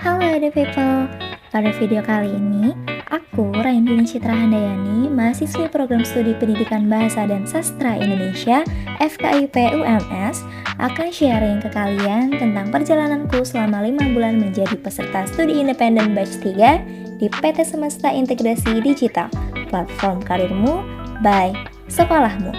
Halo Edu People, pada video kali ini, aku Raindini Citra Handayani, mahasiswi program studi pendidikan bahasa dan sastra Indonesia FKIP UMS, akan sharing ke kalian tentang perjalananku selama 5 bulan menjadi peserta studi independen batch 3 di PT Semesta Integrasi Digital, platform karirmu by Sekolahmu.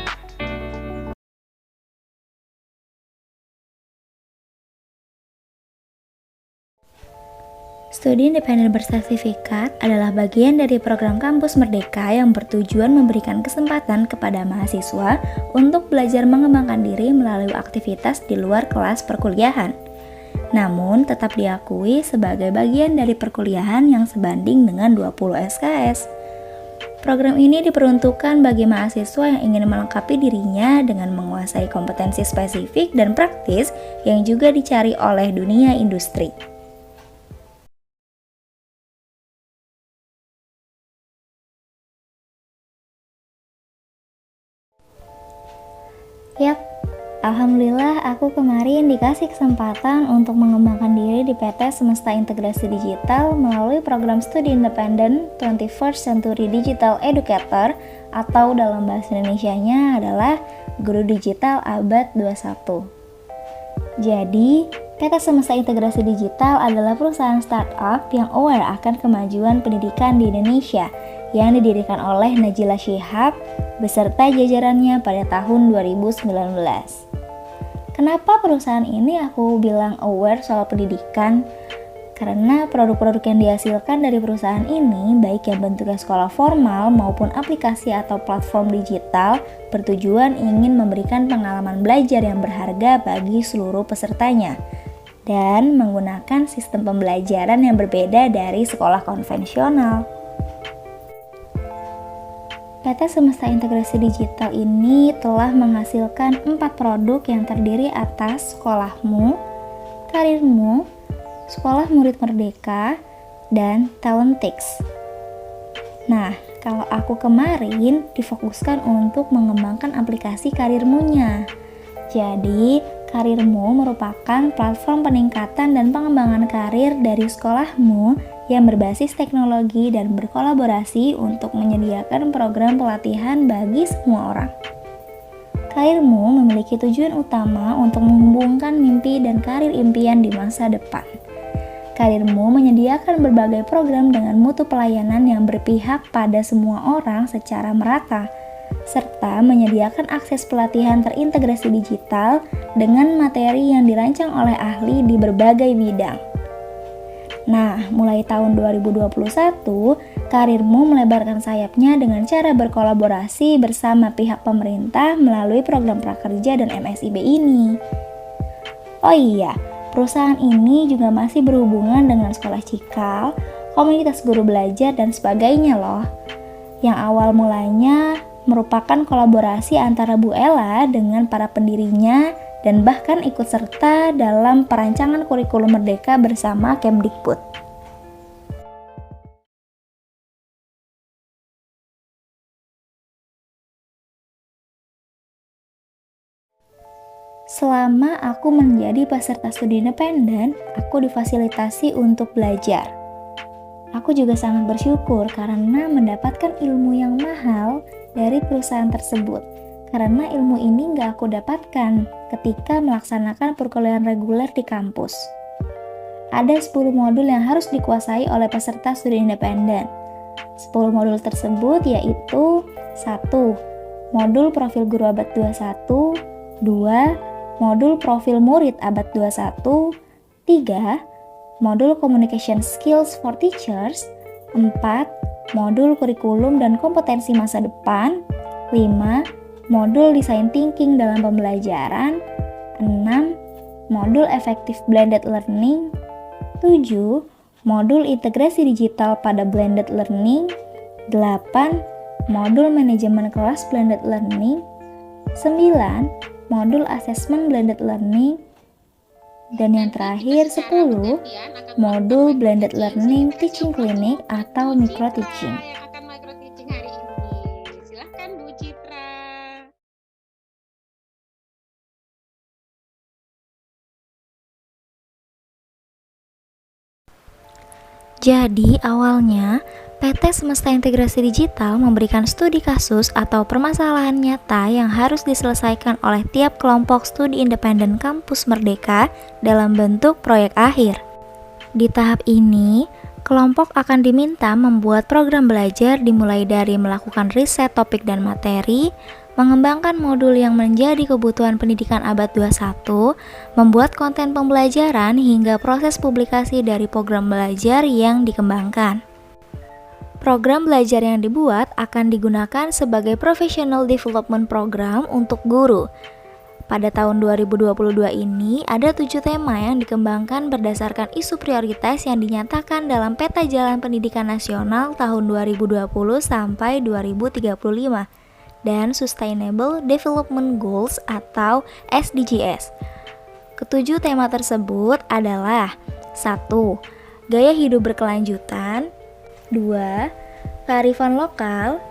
Studi independen bersertifikat adalah bagian dari program Kampus Merdeka yang bertujuan memberikan kesempatan kepada mahasiswa untuk belajar mengembangkan diri melalui aktivitas di luar kelas perkuliahan. Namun, tetap diakui sebagai bagian dari perkuliahan yang sebanding dengan 20 SKS. Program ini diperuntukkan bagi mahasiswa yang ingin melengkapi dirinya dengan menguasai kompetensi spesifik dan praktis yang juga dicari oleh dunia industri. Yap, alhamdulillah aku kemarin dikasih kesempatan untuk mengembangkan diri di PT Semesta Integrasi Digital melalui program studi independen 21st Century Digital Educator atau dalam bahasa Indonesianya adalah Guru Digital Abad 21. Jadi, PT Semesta Integrasi Digital adalah perusahaan startup yang aware akan kemajuan pendidikan di Indonesia yang didirikan oleh Najila Shihab beserta jajarannya pada tahun 2019. Kenapa perusahaan ini aku bilang aware soal pendidikan? Karena produk-produk yang dihasilkan dari perusahaan ini, baik yang bentuknya sekolah formal maupun aplikasi atau platform digital, bertujuan ingin memberikan pengalaman belajar yang berharga bagi seluruh pesertanya dan menggunakan sistem pembelajaran yang berbeda dari sekolah konvensional. PT Semesta Integrasi Digital ini telah menghasilkan 4 produk yang terdiri atas Sekolahmu, Karirmu, Sekolah Murid Merdeka, dan Talentix. Nah, kalau aku kemarin difokuskan untuk mengembangkan aplikasi Karirmunya. Jadi, Karirmu merupakan platform peningkatan dan pengembangan karir dari Sekolahmu yang berbasis teknologi dan berkolaborasi untuk menyediakan program pelatihan bagi semua orang. Karirmu memiliki tujuan utama untuk menghubungkan mimpi dan karir impian di masa depan. Karirmu menyediakan berbagai program dengan mutu pelayanan yang berpihak pada semua orang secara merata, serta menyediakan akses pelatihan terintegrasi digital dengan materi yang dirancang oleh ahli di berbagai bidang. Nah, mulai tahun 2021, Karirmu melebarkan sayapnya dengan cara berkolaborasi bersama pihak pemerintah melalui program prakerja dan MSIB ini. Oh iya, perusahaan ini juga masih berhubungan dengan sekolah cikal, komunitas guru belajar, dan sebagainya loh. Yang awal mulanya merupakan kolaborasi antara Bu Ella dengan para pendirinya dan bahkan ikut serta dalam perancangan kurikulum Merdeka bersama Kemdikbud. Selama aku menjadi peserta studi independen, aku difasilitasi untuk belajar. Aku juga sangat bersyukur karena mendapatkan ilmu yang mahal dari perusahaan tersebut. Karena ilmu ini gak aku dapatkan ketika melaksanakan perkuliahan reguler di kampus. Ada 10 modul yang harus dikuasai oleh peserta studi independen. 10 modul tersebut yaitu 1. Modul profil guru abad 21, 2. Modul profil murid abad 21, 3. Modul communication skills for teachers, 4. Modul kurikulum dan kompetensi masa depan, 5. Modul design thinking dalam pembelajaran, 6. Modul effective blended learning, 7. Modul integrasi digital pada blended learning, 8. Modul manajemen kelas blended learning, 9. Modul assessment blended learning, dan yang terakhir 10. Modul blended learning teaching clinic atau micro teaching. Silahkan Bu Citra. Jadi awalnya PT Semesta Integrasi Digital memberikan studi kasus atau permasalahan nyata yang harus diselesaikan oleh tiap kelompok studi independen kampus Merdeka dalam bentuk proyek akhir. Di tahap ini, kelompok akan diminta membuat program belajar dimulai dari melakukan riset topik dan materi, mengembangkan modul yang menjadi kebutuhan pendidikan abad 21, membuat konten pembelajaran hingga proses publikasi dari program belajar yang dikembangkan. Program belajar yang dibuat akan digunakan sebagai professional development program untuk guru. Pada tahun 2022 ini, ada 7 tema yang dikembangkan berdasarkan isu prioritas yang dinyatakan dalam Peta Jalan Pendidikan Nasional tahun 2020 sampai 2035 dan Sustainable Development Goals atau SDGs. Ketujuh tema tersebut adalah 1. Gaya hidup berkelanjutan, 2. Kearifan lokal,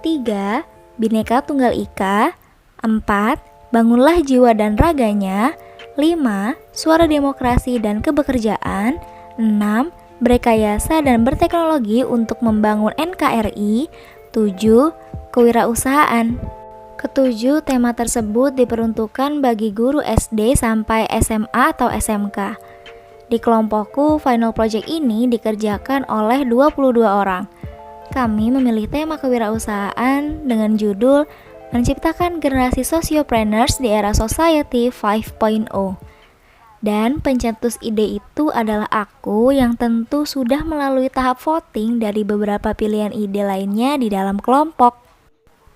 3. Bhinneka Tunggal Ika, 4. Bangunlah jiwa dan raganya, 5. Suara demokrasi dan kebekerjaan, 6. Berrekayasa dan berteknologi untuk membangun NKRI, 7. Kewirausahaan. Ketujuh tema tersebut diperuntukkan bagi guru SD sampai SMA atau SMK. Di kelompokku, final project ini dikerjakan oleh 22 orang. Kami memilih tema kewirausahaan dengan judul Menciptakan Generasi Sociopreneurs di Era Society 5.0. Dan pencetus ide itu adalah aku yang tentu sudah melalui tahap voting dari beberapa pilihan ide lainnya di dalam kelompok.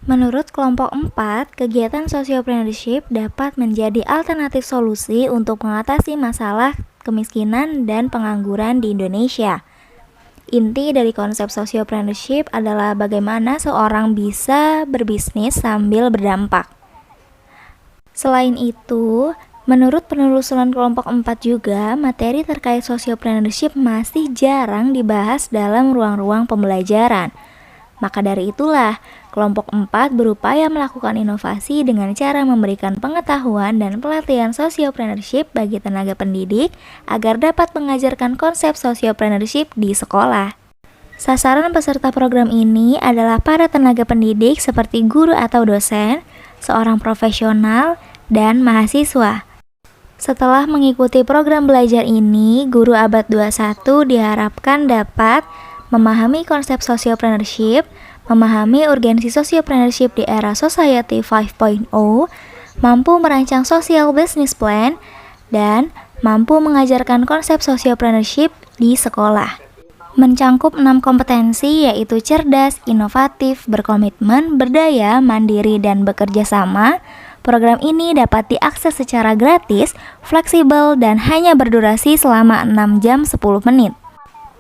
Menurut kelompok 4, kegiatan sociopreneurship dapat menjadi alternatif solusi untuk mengatasi masalah kemiskinan dan pengangguran di Indonesia. Inti dari konsep sociopreneurship adalah bagaimana seorang bisa berbisnis sambil berdampak. Selain itu, menurut penelusuran kelompok 4 juga, materi terkait sociopreneurship masih jarang dibahas dalam ruang-ruang pembelajaran. Maka dari itulah, kelompok 4 berupaya melakukan inovasi dengan cara memberikan pengetahuan dan pelatihan sociopreneurship bagi tenaga pendidik agar dapat mengajarkan konsep sociopreneurship di sekolah. Sasaran peserta program ini adalah para tenaga pendidik seperti guru atau dosen, seorang profesional, dan mahasiswa. Setelah mengikuti program belajar ini, guru abad 21 diharapkan dapat memahami konsep sociopreneurship, memahami urgensi sociopreneurship di era Society 5.0, mampu merancang social business plan, dan mampu mengajarkan konsep sociopreneurship di sekolah. Mencangkup 6 kompetensi yaitu cerdas, inovatif, berkomitmen, berdaya, mandiri, dan bekerja sama. Program ini dapat diakses secara gratis, fleksibel, dan hanya berdurasi selama 6 jam 10 menit.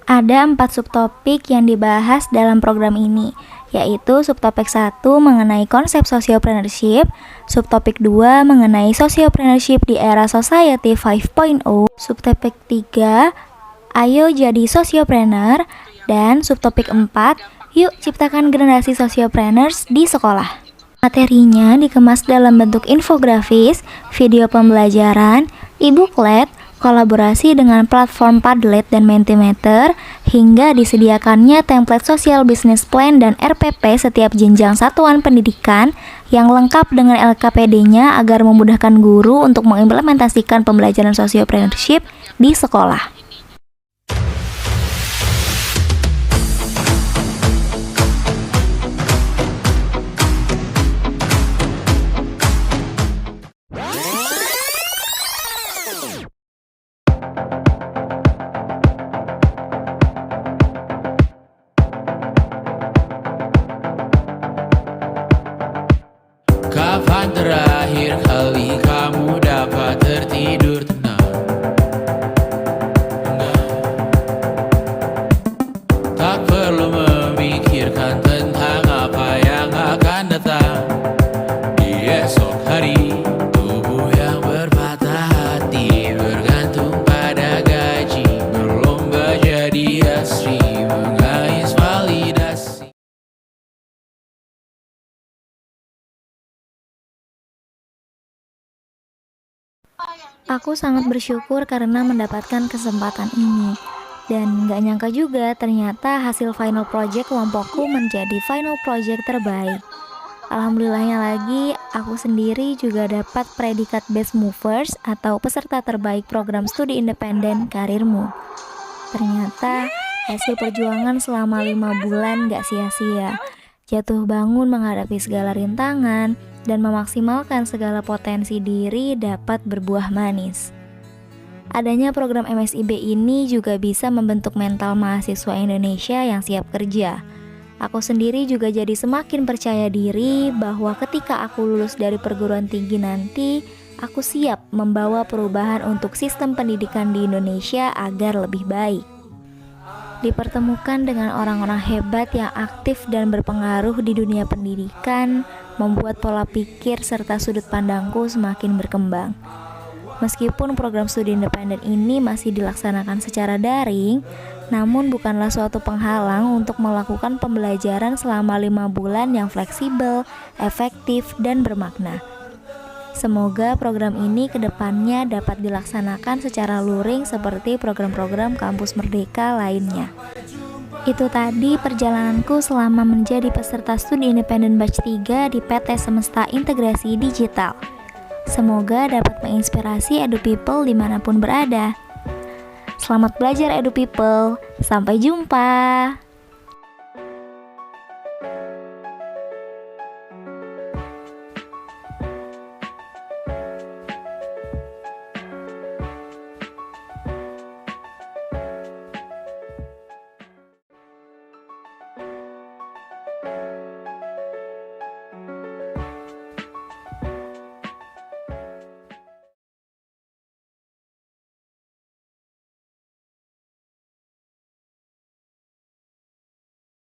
Ada 4 subtopik yang dibahas dalam program ini, yaitu subtopik 1 mengenai konsep sociopreneurship, subtopik 2 mengenai sociopreneurship di era Society 5.0, subtopik 3 ayo jadi sociopreneur, dan subtopik 4 yuk ciptakan generasi sociopreneurs di sekolah. Materinya dikemas dalam bentuk infografis, video pembelajaran, e-booklet, kolaborasi dengan platform Padlet dan Mentimeter, hingga disediakannya template social business plan dan RPP setiap jenjang satuan pendidikan yang lengkap dengan LKPD-nya agar memudahkan guru untuk mengimplementasikan pembelajaran sociopreneurship di sekolah. Kapan terakhir kali kamu dapat tertidur tenang? Tak perlu memikirkan tentang apa yang akan datang di esok hari. Tubuh yang berpatah hati bergantung pada gaji, berlomba jadi asri, mengais validasi. Aku sangat bersyukur karena mendapatkan kesempatan ini. Dan gak nyangka juga ternyata hasil final project kelompokku menjadi final project terbaik. Alhamdulillahnya lagi, aku sendiri juga dapat predikat Best Movers atau peserta terbaik program studi independen karirmu. Ternyata hasil perjuangan selama 5 bulan gak sia-sia. Jatuh bangun menghadapi segala rintangan dan memaksimalkan segala potensi diri dapat berbuah manis. Adanya program MSIB ini juga bisa membentuk mental mahasiswa Indonesia yang siap kerja. Aku sendiri juga jadi semakin percaya diri bahwa ketika aku lulus dari perguruan tinggi nanti, aku siap membawa perubahan untuk sistem pendidikan di Indonesia agar lebih baik. Dipertemukan dengan orang-orang hebat yang aktif dan berpengaruh di dunia pendidikan, membuat pola pikir serta sudut pandangku semakin berkembang. Meskipun program studi independen ini masih dilaksanakan secara daring, namun bukanlah suatu penghalang untuk melakukan pembelajaran selama 5 bulan yang fleksibel, efektif, dan bermakna. Semoga program ini kedepannya dapat dilaksanakan secara luring seperti program-program kampus merdeka lainnya. Itu tadi perjalananku selama menjadi peserta studi independen batch 3 di PT Semesta Integrasi Digital. Semoga dapat menginspirasi Edu People dimanapun berada. Selamat belajar Edu People, sampai jumpa.